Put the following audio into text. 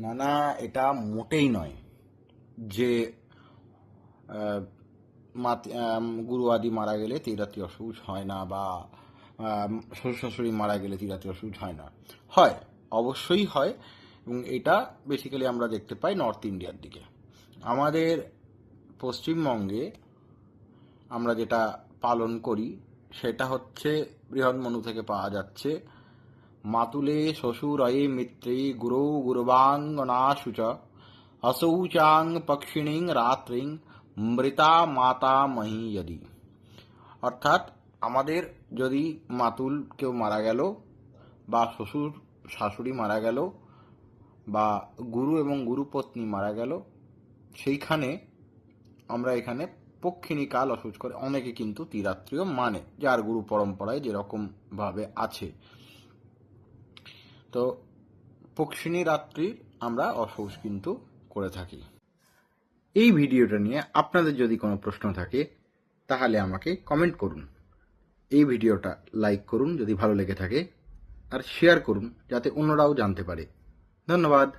না না, এটা মোটেই নয় যে গুরু আদি মারা গেলে তিরাত্রি অসুজ হয় না, বা শ্বশুর শাশুড়ি মারা গেলে তিরাত্রি অসুজ হয় না। হয়, অবশ্যই হয়, এবং এটা বেসিক্যালি আমরা দেখতে পাই নর্থ ইন্ডিয়ার দিকে। আমাদের পশ্চিমবঙ্গে আমরা যেটা পালন করি সেটা হচ্ছে বৃহন্মনু থেকে পাওয়া যাচ্ছে, মাতুলে শ্বশুরয়ে মিত্রে গুরৌ গুরবাঙ্গনাশুচ অশৌচাং পক্ষিণীং রাত্রিং মৃতা মাতা মহি যদি। অর্থাৎ আমাদের যদি মাতুল কেউ মারা গেল, বা শ্বশুর শাশুড়ি মারা গেল, বা গুরু এবং গুরুপত্নী মারা গেল, সেইখানে আমরা এখানে পক্ষিণী কাল অসুচ করে অনেকে কিন্তু তিরাত্রিও মানে, যার গুরু পরম্পরায় যেরকম ভাবে আছে। তো পক্ষিণী রাত্রি আমরা অসৌচ কিন্তু করে থাকি। এই ভিডিওটা নিয়ে আপনাদের যদি কোনো প্রশ্ন থাকে তাহলে আমাকে কমেন্ট করুন। এই ভিডিওটা লাইক করুন যদি ভালো লেগে থাকে, আর শেয়ার করুন যাতে অন্যরাও জানতে পারে। ধন্যবাদ।